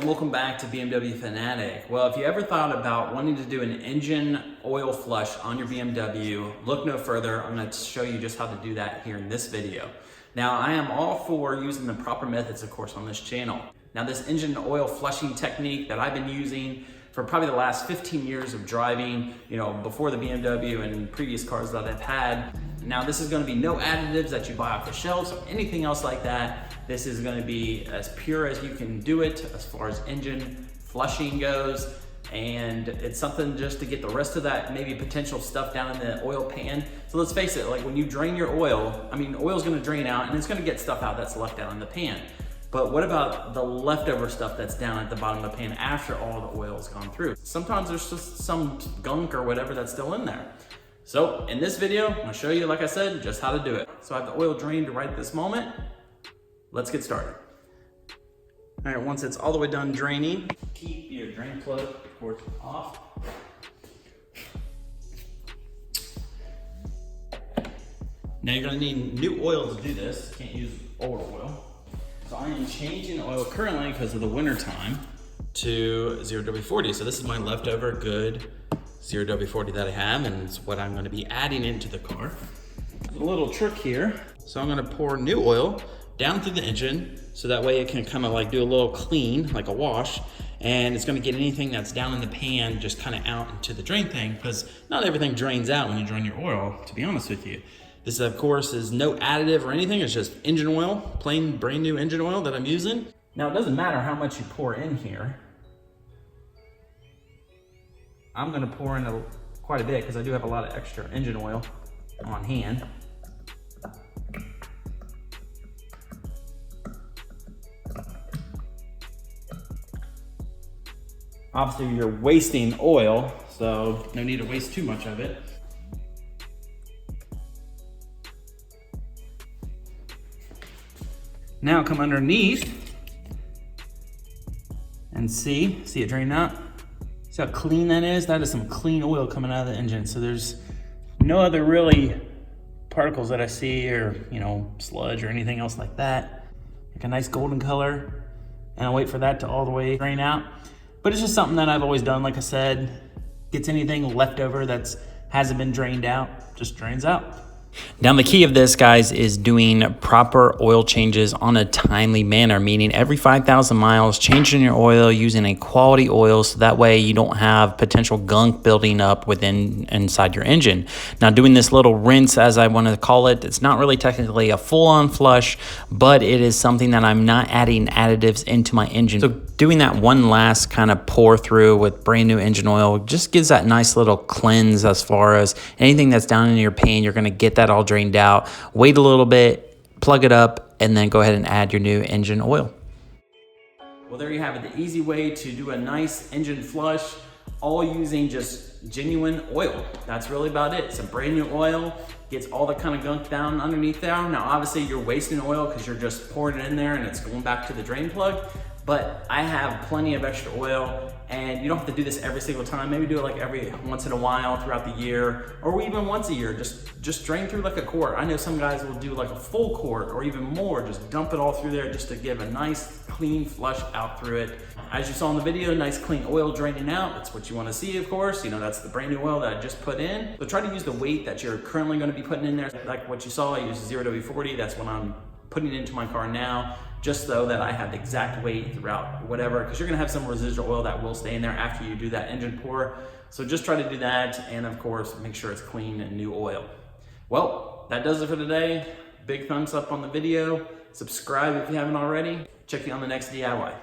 welcome back to BMW Fanatic. Well, if you ever thought about wanting to do an engine oil flush on your BMW, look no further. I'm going to show you just how to do that here in this video. Now, I am all for using the proper methods, of course, on this channel. Now, this engine oil flushing technique that I've been using for probably the last 15 years of driving, before the BMW and previous cars that I've had. Now, this is going to be no additives that you buy off the shelves or anything else like that. This is going to be as pure as you can do it as far as engine flushing goes. And it's something just to get the rest of that maybe potential stuff down in the oil pan. So let's face it, like when you drain your oil, oil's going to drain out and it's going to get stuff out that's left down in the pan. But what about the leftover stuff that's down at the bottom of the pan after all the oil's gone through? Sometimes there's just some gunk or whatever that's still in there. So in this video, I'm gonna show you, like I said, just how to do it. So I have the oil drained right at this moment. Let's get started. All right, once it's all the way done draining, keep your drain plug, of course, off. Now you're gonna need new oil to do this. Can't use old oil. So I am changing the oil currently because of the winter time to 0W40. So this is my leftover good 0W40 that I have, and it's what I'm going to be adding into the car. There's a little trick here. So I'm going to pour new oil down through the engine so that way it can kind of like do a little clean, like a wash, and it's going to get anything that's down in the pan just kind of out into the drain thing, because not everything drains out when you drain your oil, to be honest with you. This, of course, is no additive or anything. It's just engine oil, plain brand new engine oil that I'm using. Now, it doesn't matter how much you pour in here. I'm gonna pour in quite a bit because I do have a lot of extra engine oil on hand. Obviously, you're wasting oil, so no need to waste too much of it. Now come underneath and see it drain out. See how clean that is? That is some clean oil coming out of the engine. So there's no other really particles that I see, or sludge or anything else like that. Like a nice golden color. And I'll wait for that to all the way drain out. But it's just something that I've always done. Like I said, gets anything left over that hasn't been drained out, just drains out. Now, the key of this, guys, is doing proper oil changes on a timely manner, meaning every 5,000 miles, changing your oil using a quality oil so that way you don't have potential gunk building up inside your engine. Now, doing this little rinse, as I want to call it, it's not really technically a full-on flush, but it is something that I'm not adding additives into my engine. So doing that one last kind of pour through with brand new engine oil just gives that nice little cleanse as far as anything that's down in your pan. You're going to get that all drained out. Wait a little bit, plug it up, and then go ahead and add your new engine oil. Well, there you have it, the easy way to do a nice engine flush, all using just genuine oil. That's really about it. Some brand new oil, gets all the kind of gunk down underneath there. Now, obviously, you're wasting oil because you're just pouring it in there and it's going back to the drain plug. But I have plenty of extra oil, and you don't have to do this every single time. Maybe do it like every once in a while throughout the year, or even once a year. Just drain through like a quart. I know some guys will do like a full quart or even more. Just dump it all through there just to give a nice clean flush out through it. As you saw in the video, nice clean oil draining out. That's what you want to see, of course. That's the brand new oil that I just put in. So try to use the weight that you're currently going to be putting in there. Like what you saw, I use 0W40. That's what I'm putting into my car now, just so that I have the exact weight throughout whatever, because you're gonna have some residual oil that will stay in there after you do that engine pour. So just try to do that, and of course, make sure it's clean and new oil. Well, that does it for today. Big thumbs up on the video. Subscribe if you haven't already. Check you on the next DIY.